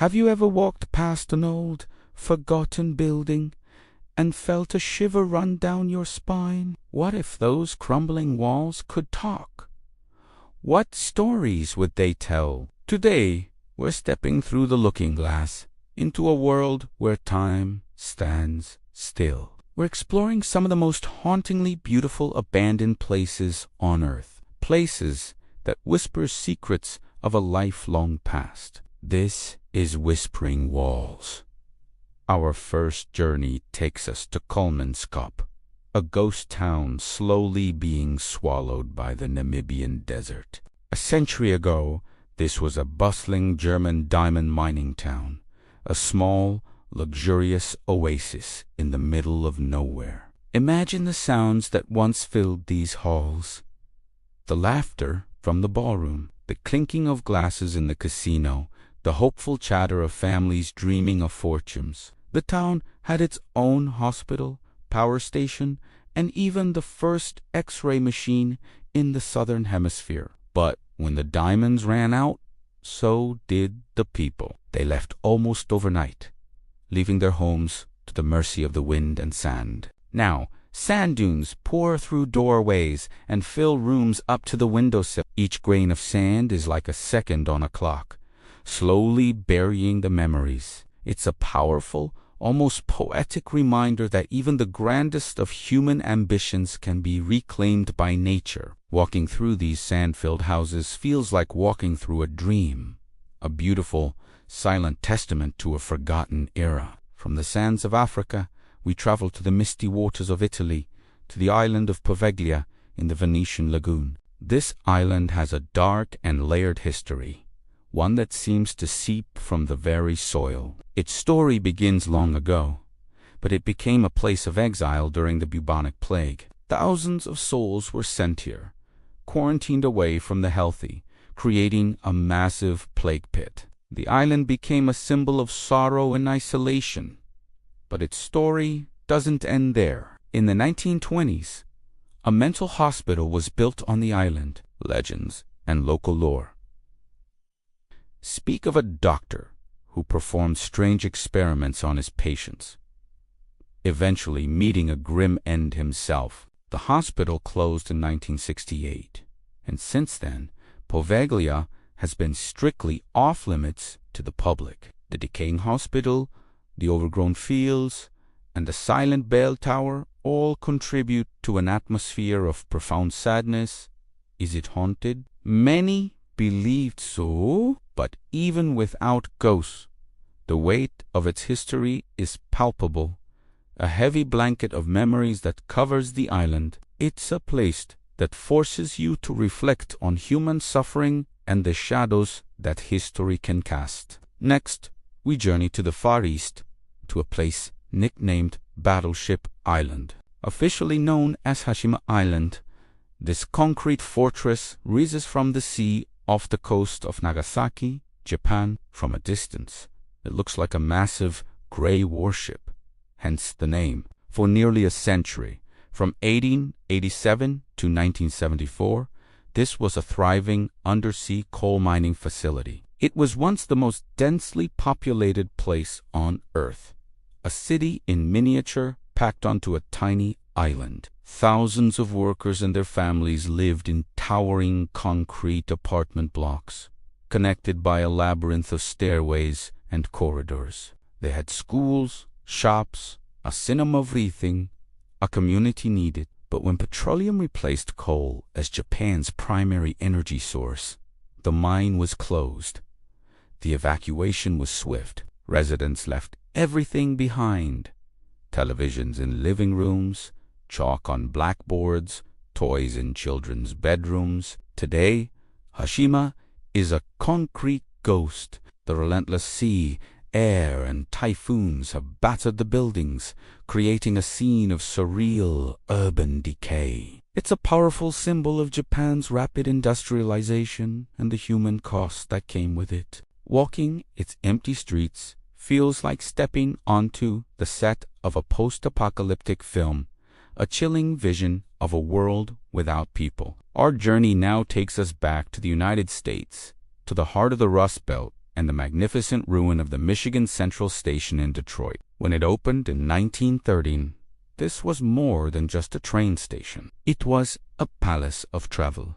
Have you ever walked past an old, forgotten building and felt a shiver run down your spine? What if those crumbling walls could talk? What stories would they tell? Today, we're stepping through the looking glass into a world where time stands still. We're exploring some of the most hauntingly beautiful abandoned places on Earth. Places that whisper secrets of a lifelong past. This is Whispering Walls. Our first journey takes us to Kolmanskop, a ghost town slowly being swallowed by the Namibian desert. A century ago, this was a bustling German diamond mining town, a small, luxurious oasis in the middle of nowhere. Imagine the sounds that once filled these halls. The laughter from the ballroom, the clinking of glasses in the casino, the hopeful chatter of families dreaming of fortunes. The town had its own hospital, power station, and even the first X-ray machine in the southern hemisphere. But when the diamonds ran out, so did the people. They left almost overnight, leaving their homes to the mercy of the wind and sand. Now, sand dunes pour through doorways and fill rooms up to the windowsill. Each grain of sand is like a second on a clock, slowly burying the memories. It's a powerful, almost poetic reminder that even the grandest of human ambitions can be reclaimed by nature. Walking through these sand-filled houses feels like walking through a dream, a beautiful, silent testament to a forgotten era. From the sands of Africa, we travel to the misty waters of Italy, to the island of Poveglia in the Venetian lagoon. This island has a dark and layered history, one that seems to seep from the very soil. Its story begins long ago, but it became a place of exile during the bubonic plague. Thousands of souls were sent here, quarantined away from the healthy, creating a massive plague pit. The island became a symbol of sorrow and isolation. But its story doesn't end there. In the 1920s, a mental hospital was built on the island. Legends and local lore speak of a doctor who performed strange experiments on his patients, eventually meeting a grim end himself. The hospital closed in 1968, and since then, Poveglia has been strictly off-limits to the public. The decaying hospital, the overgrown fields, and the silent bell tower all contribute to an atmosphere of profound sadness. Is it haunted? Many believed so, but even without ghosts, the weight of its history is palpable, a heavy blanket of memories that covers the island. It's a place that forces you to reflect on human suffering and the shadows that history can cast. Next, we journey to the Far East, to a place nicknamed Battleship Island. Officially known as Hashima Island, this concrete fortress rises from the sea off the coast of Nagasaki, Japan. From a distance, it looks like a massive gray warship, hence the name. For nearly a century, from 1887 to 1974, this was a thriving undersea coal mining facility. It was once the most densely populated place on Earth, a city in miniature packed onto a tiny island. Thousands of workers and their families lived in towering concrete apartment blocks, connected by a labyrinth of stairways and corridors. They had schools, shops, a cinema, everything a community needed. But when petroleum replaced coal as Japan's primary energy source, the mine was closed. The evacuation was swift. Residents left everything behind: televisions in living rooms, chalk on blackboards, toys in children's bedrooms. Today, Hashima is a concrete ghost. The relentless sea, air, and typhoons have battered the buildings, creating a scene of surreal urban decay. It's a powerful symbol of Japan's rapid industrialization and the human cost that came with it. Walking its empty streets feels like stepping onto the set of a post-apocalyptic film, a chilling vision of a world without people. Our journey now takes us back to the United States, to the heart of the Rust Belt and the magnificent ruin of the Michigan Central Station in Detroit. When it opened in 1913, this was more than just a train station. It was a palace of travel,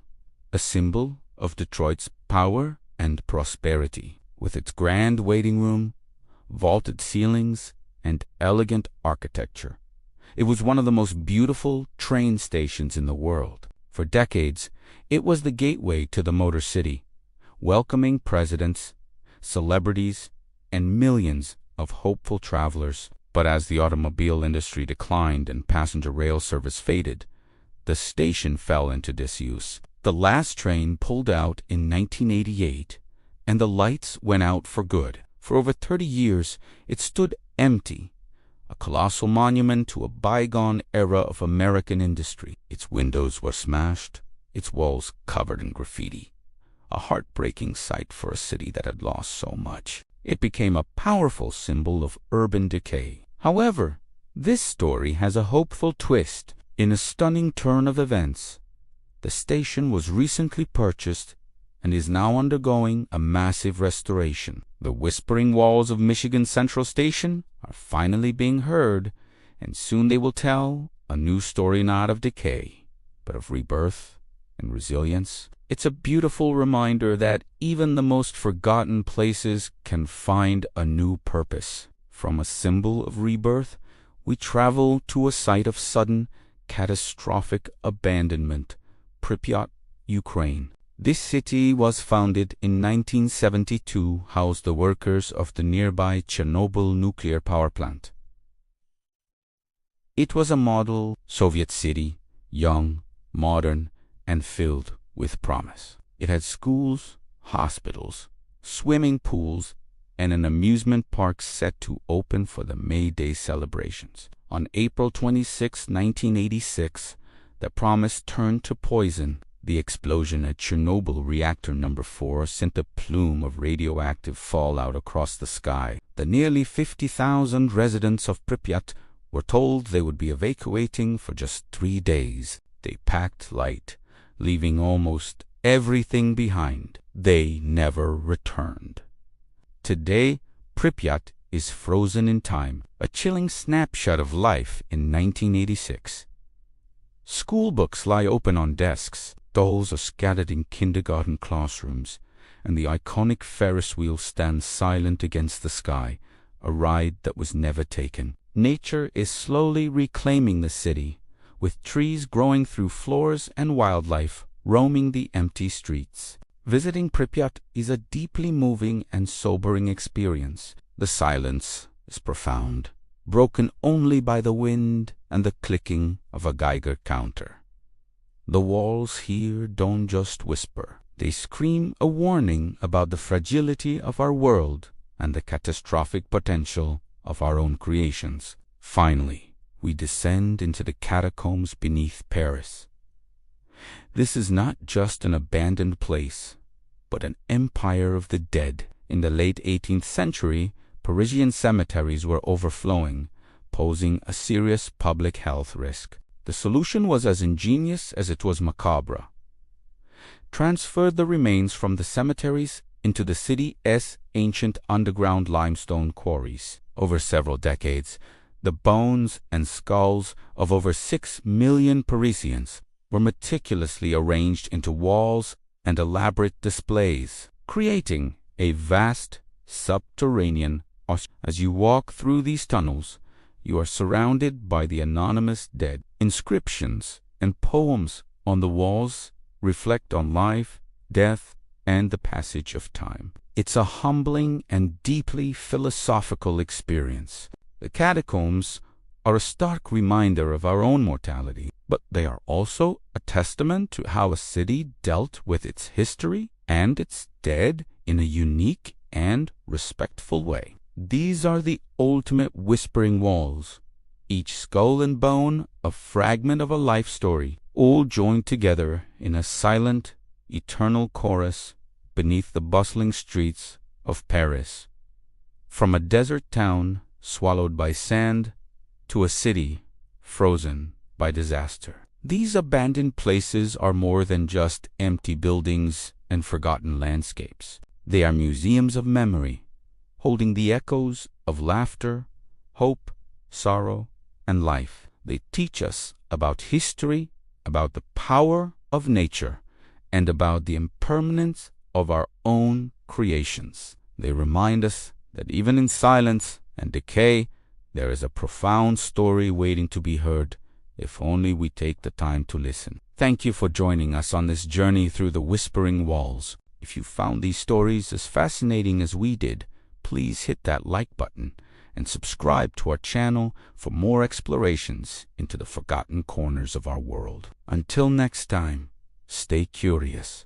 a symbol of Detroit's power and prosperity. With its grand waiting room, vaulted ceilings, and elegant architecture, it was one of the most beautiful train stations in the world. For decades, it was the gateway to the Motor City, welcoming presidents, celebrities, and millions of hopeful travelers. But as the automobile industry declined and passenger rail service faded, the station fell into disuse. The last train pulled out in 1988, and the lights went out for good. For over 30 years, it stood empty, a colossal monument to a bygone era of American industry. Its windows were smashed, its walls covered in graffiti, a heartbreaking sight for a city that had lost so much. It became a powerful symbol of urban decay. However, this story has a hopeful twist. In a stunning turn of events, the station was recently purchased and is now undergoing a massive restoration. The whispering walls of Michigan Central Station are finally being heard, and soon they will tell a new story not of decay, but of rebirth and resilience. It's a beautiful reminder that even the most forgotten places can find a new purpose. From a symbol of rebirth, we travel to a site of sudden, catastrophic abandonment, Pripyat, Ukraine. This city was founded in 1972, housed the workers of the nearby Chernobyl nuclear power plant. It was a model Soviet city, young, modern, and filled with promise. It had schools, hospitals, swimming pools, and an amusement park set to open for the May Day celebrations. On April 26, 1986, the promise turned to poison. The explosion at Chernobyl reactor number 4 sent a plume of radioactive fallout across the sky. The nearly 50,000 residents of Pripyat were told they would be evacuating for just 3 days. They packed light, leaving almost everything behind. They never returned. Today, Pripyat is frozen in time, a chilling snapshot of life in 1986. School books lie open on desks, dolls are scattered in kindergarten classrooms, and the iconic Ferris wheel stands silent against the sky, a ride that was never taken. Nature is slowly reclaiming the city, with trees growing through floors and wildlife roaming the empty streets. Visiting Pripyat is a deeply moving and sobering experience. The silence is profound, broken only by the wind and the clicking of a Geiger counter. The walls here don't just whisper. They scream a warning about the fragility of our world and the catastrophic potential of our own creations. Finally, we descend into the catacombs beneath Paris. This is not just an abandoned place, but an empire of the dead. In the late 18th century, Parisian cemeteries were overflowing, posing a serious public health risk. The solution was as ingenious as it was macabre. Transfer the remains from the cemeteries into the city's ancient underground limestone quarries. Over several decades, the bones and skulls of over 6 million Parisians were meticulously arranged into walls and elaborate displays, creating a vast subterranean ocean. As you walk through these tunnels, you are surrounded by the anonymous dead. Inscriptions and poems on the walls reflect on life, death, and the passage of time. It's a humbling and deeply philosophical experience. The catacombs are a stark reminder of our own mortality, but they are also a testament to how a city dealt with its history and its dead in a unique and respectful way. These are the ultimate whispering walls, each skull and bone a fragment of a life story, all joined together in a silent, eternal chorus beneath the bustling streets of Paris. From a desert town swallowed by sand to a city frozen by disaster. These abandoned places are more than just empty buildings and forgotten landscapes. They are museums of memory, holding the echoes of laughter, hope, sorrow, and life. They teach us about history, about the power of nature, and about the impermanence of our own creations. They remind us that even in silence and decay, there is a profound story waiting to be heard, if only we take the time to listen. Thank you for joining us on this journey through the whispering walls. If you found these stories as fascinating as we did, please hit that like button and subscribe to our channel for more explorations into the forgotten corners of our world. Until next time, stay curious.